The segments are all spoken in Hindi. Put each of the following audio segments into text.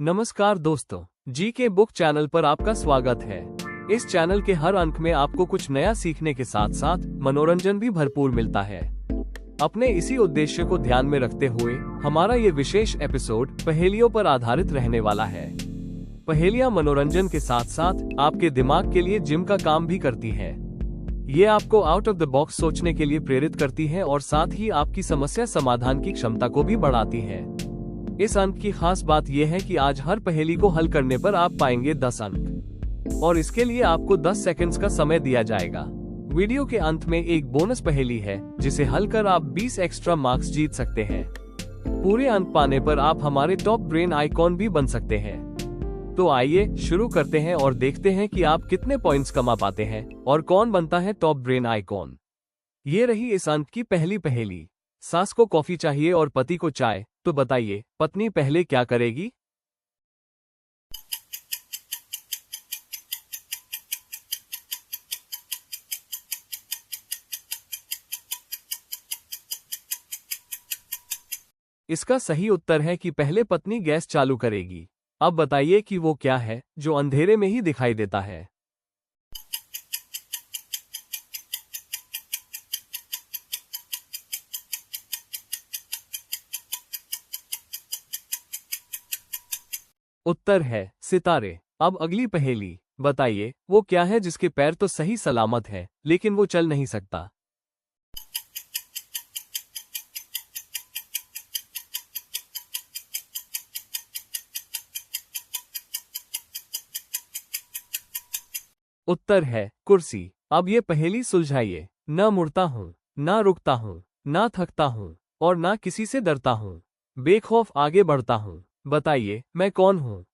नमस्कार दोस्तों, जी के बुक चैनल पर आपका स्वागत है। इस चैनल के हर अंक में आपको कुछ नया सीखने के साथ साथ मनोरंजन भी भरपूर मिलता है। अपने इसी उद्देश्य को ध्यान में रखते हुए हमारा ये विशेष एपिसोड पहेलियों पर आधारित रहने वाला है। पहेलियां मनोरंजन के साथ साथ आपके दिमाग के लिए जिम का काम भी करती है। ये आपको आउट ऑफ द बॉक्स सोचने के लिए प्रेरित करती है और साथ ही आपकी समस्या समाधान की क्षमता को भी बढ़ाती है। इस अंक की खास बात यह है कि आज हर पहेली को हल करने पर आप पाएंगे 10 अंक और इसके लिए आपको 10 सेकंड्स का समय दिया जाएगा। वीडियो के अंत में एक बोनस पहेली है जिसे हल कर आप 20 एक्स्ट्रा मार्क्स जीत सकते हैं। पूरे अंक पाने पर आप हमारे टॉप ब्रेन आइकॉन भी बन सकते हैं। तो आइए शुरू करते हैं और देखते हैं कि आप कितने पॉइंट्स कमा पाते हैं और कौन बनता है टॉप ब्रेन आइकॉन। ये रही इस अंक की पहली पहेली। सास को कॉफी चाहिए और पति को चाय, तो बताइए पत्नी पहले क्या करेगी? इसका सही उत्तर है कि पहले पत्नी गैस चालू करेगी। अब बताइए कि वो क्या है जो अंधेरे में ही दिखाई देता है। उत्तर है सितारे। अब अगली पहेली, बताइए वो क्या है जिसके पैर तो सही सलामत है लेकिन वो चल नहीं सकता। उत्तर है कुर्सी। अब ये पहेली सुलझाइए। न मुड़ता हूँ, ना रुकता हूँ, ना थकता हूँ और ना किसी से डरता हूँ, बेखौफ आगे बढ़ता हूँ, बताइए मैं कौन हूँ?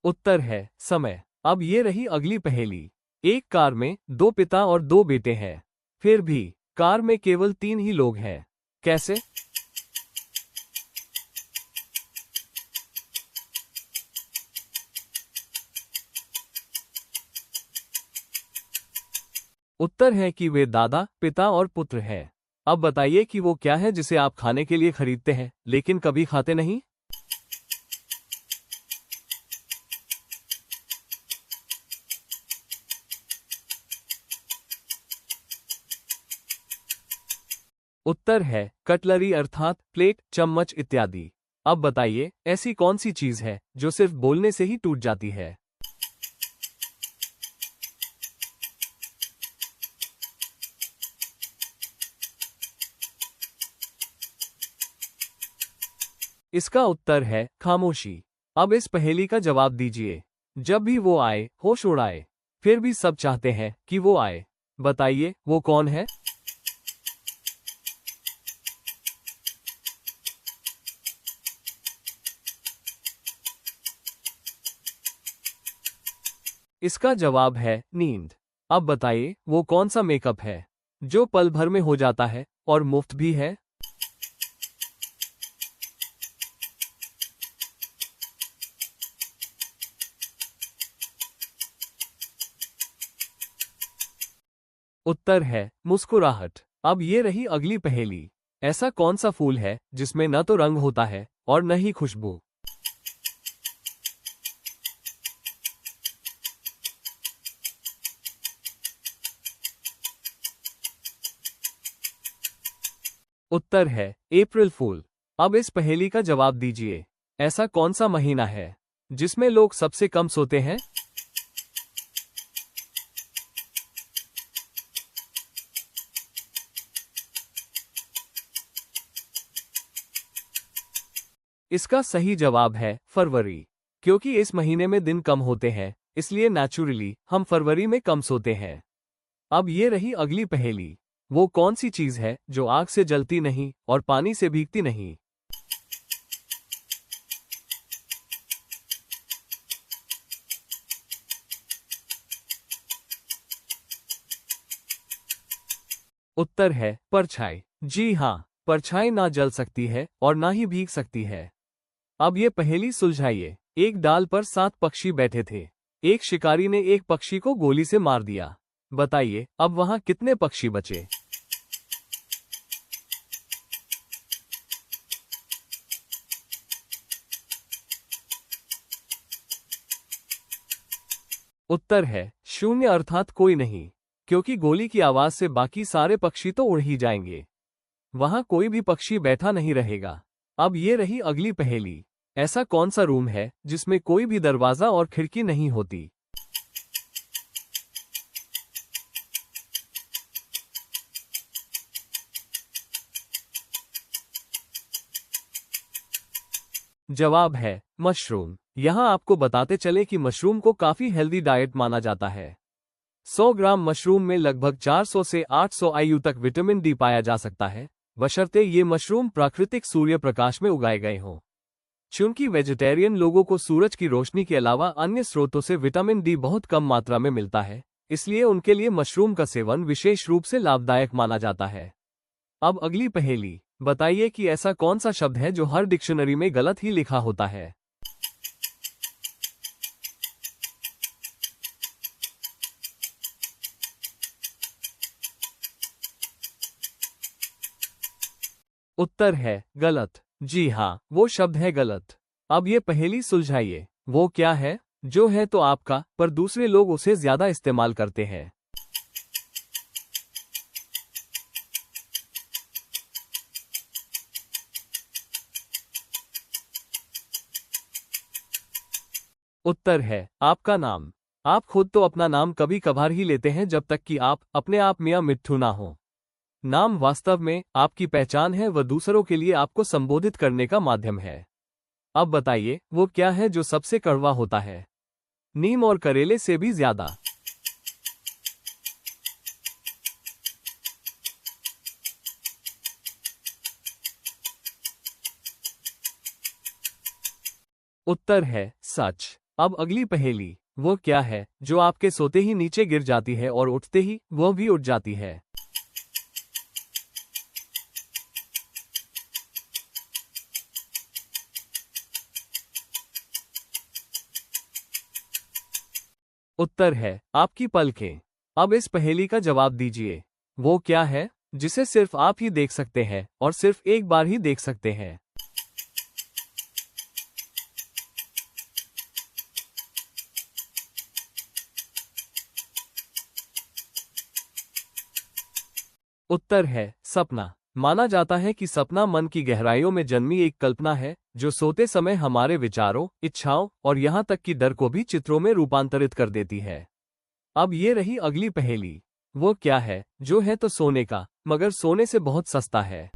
उत्तर है समय। अब ये रही अगली पहेली। एक कार में 2 पिता और 2 बेटे हैं, फिर भी कार में केवल 3 ही लोग हैं, कैसे? उत्तर है कि वे दादा, पिता और पुत्र हैं। अब बताइए कि वो क्या है जिसे आप खाने के लिए खरीदते हैं लेकिन कभी खाते नहीं? उत्तर है कटलरी अर्थात प्लेट, चम्मच इत्यादि। अब बताइए ऐसी कौन सी चीज है जो सिर्फ बोलने से ही टूट जाती है? इसका उत्तर है खामोशी। अब इस पहेली का जवाब दीजिए। जब भी वो आए होश उड़ाए, फिर भी सब चाहते हैं कि वो आए, बताइए वो कौन है? इसका जवाब है नींद। अब बताइए वो कौन सा मेकअप है जो पल भर में हो जाता है और मुफ्त भी है? उत्तर है मुस्कुराहट। अब ये रही अगली पहेली। ऐसा कौन सा फूल है जिसमें न तो रंग होता है और न ही खुशबू? उत्तर है अप्रैल फूल। अब इस पहेली का जवाब दीजिए। ऐसा कौन सा महीना है जिसमें लोग सबसे कम सोते हैं? इसका सही जवाब है फरवरी, क्योंकि इस महीने में दिन कम होते हैं, इसलिए नेचुरली हम फरवरी में कम सोते हैं। अब ये रही अगली पहेली। वो कौन सी चीज है जो आग से जलती नहीं और पानी से भीगती नहीं? उत्तर है परछाई। जी हाँ, परछाई ना जल सकती है और ना ही भीग सकती है। अब ये पहेली सुलझाइए। एक डाल पर 7 पक्षी बैठे थे। एक शिकारी ने एक पक्षी को गोली से मार दिया। बताइए अब वहां कितने पक्षी बचे। उत्तर है शून्य, अर्थात कोई नहीं, क्योंकि गोली की आवाज से बाकी सारे पक्षी तो उड़ ही जाएंगे। वहां कोई भी पक्षी बैठा नहीं रहेगा। अब ये रही अगली पहेली। ऐसा कौन सा रूम है जिसमें कोई भी दरवाजा और खिड़की नहीं होती। जवाब है मशरूम। यहाँ आपको बताते चले कि मशरूम को काफी हेल्दी डाइट माना जाता है। 100 ग्राम मशरूम में लगभग 400 से 800 IU तक विटामिन डी पाया जा सकता है, बशर्ते ये मशरूम प्राकृतिक सूर्य प्रकाश में उगाए गए हों। चूंकि वेजिटेरियन लोगों को सूरज की रोशनी के अलावा अन्य स्रोतों से विटामिन डी बहुत कम मात्रा में मिलता है, इसलिए उनके लिए मशरूम का सेवन विशेष रूप से लाभदायक माना जाता है। अब अगली पहेली। बताइए कि ऐसा कौन सा शब्द है जो हर डिक्शनरी में गलत ही लिखा होता है। उत्तर है गलत। जी हाँ, वो शब्द है गलत। अब ये पहेली सुलझाइए, वो क्या है जो है तो आपका पर दूसरे लोग उसे ज्यादा इस्तेमाल करते हैं। उत्तर है आपका नाम। आप खुद तो अपना नाम कभी कभार ही लेते हैं जब तक कि आप अपने आप मियां मिट्ठू ना हो। नाम वास्तव में आपकी पहचान है, वह दूसरों के लिए आपको संबोधित करने का माध्यम है। अब बताइए वो क्या है जो सबसे कड़वा होता है, नीम और करेले से भी ज्यादा। उत्तर है सच। अब अगली पहेली। वो क्या है जो आपके सोते ही नीचे गिर जाती है और उठते ही वह भी उठ जाती है। उत्तर है आपकी पलकें। अब इस पहेली का जवाब दीजिए, वो क्या है जिसे सिर्फ आप ही देख सकते हैं और सिर्फ एक बार ही देख सकते हैं। उत्तर है सपना। माना जाता है कि सपना मन की गहराइयों में जन्मी एक कल्पना है जो सोते समय हमारे विचारों, इच्छाओं और यहाँ तक कि डर को भी चित्रों में रूपांतरित कर देती है। अब ये रही अगली पहेली। वो क्या है जो है तो सोने का मगर सोने से बहुत सस्ता है।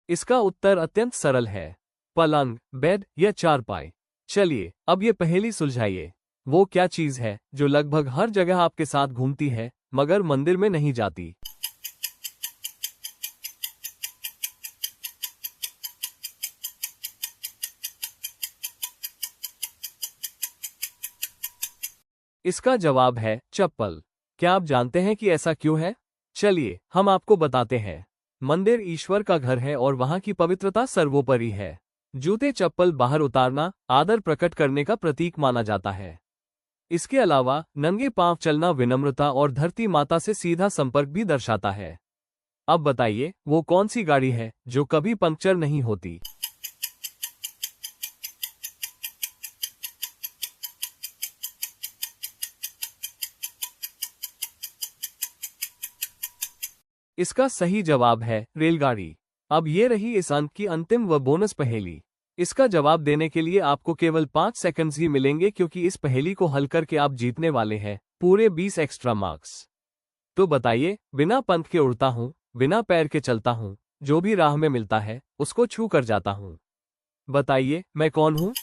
इसका उत्तर अत्यंत सरल है, पलंग, बेड या चारपाई। चलिए अब ये पहेली सुलझाइए। वो क्या चीज है जो लगभग हर जगह आपके साथ घूमती है मगर मंदिर में नहीं जाती। इसका जवाब है चप्पल। क्या आप जानते हैं कि ऐसा क्यों है? चलिए हम आपको बताते हैं। मंदिर ईश्वर का घर है और वहां की पवित्रता सर्वोपरि है। जूते चप्पल बाहर उतारना आदर प्रकट करने का प्रतीक माना जाता है। इसके अलावा नंगे पांव चलना विनम्रता और धरती माता से सीधा संपर्क भी दर्शाता है। अब बताइए वो कौन सी गाड़ी है जो कभी पंक्चर नहीं होती। इसका सही जवाब है रेलगाड़ी। अब ये रही इस अंक की अंतिम व बोनस पहेली। इसका जवाब देने के लिए आपको केवल 5 सेकंड्स ही मिलेंगे क्योंकि इस पहेली को हल करके आप जीतने वाले हैं पूरे 20 एक्स्ट्रा मार्क्स। तो बताइए, बिना पंख के उड़ता हूँ, बिना पैर के चलता हूँ, जो भी राह में मिलता है उसको छू कर जाता हूँ। बताइए मैं कौन हूँ?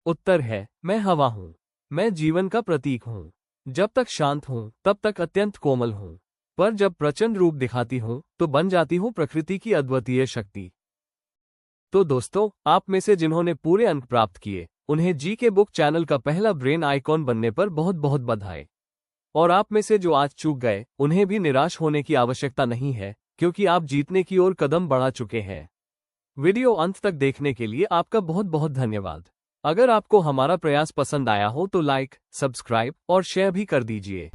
उत्तर है मैं हवा हूँ। मैं जीवन का प्रतीक हूँ। जब तक शांत हूँ तब तक अत्यंत कोमल हूँ, पर जब प्रचंड रूप दिखाती हूँ तो बन जाती हूँ प्रकृति की अद्वितीय शक्ति। तो दोस्तों, आप में से जिन्होंने पूरे अंक प्राप्त किए उन्हें जी के बुक चैनल का पहला ब्रेन आइकॉन बनने पर बहुत बहुत बधाई। और आप में से जो आज चूक गए, उन्हें भी निराश होने की आवश्यकता नहीं है, क्योंकि आप जीतने की ओर कदम बढ़ा चुके हैं। वीडियो अंत तक देखने के लिए आपका बहुत बहुत धन्यवाद। अगर आपको हमारा प्रयास पसंद आया हो तो लाइक, सब्सक्राइब और शेयर भी कर दीजिए।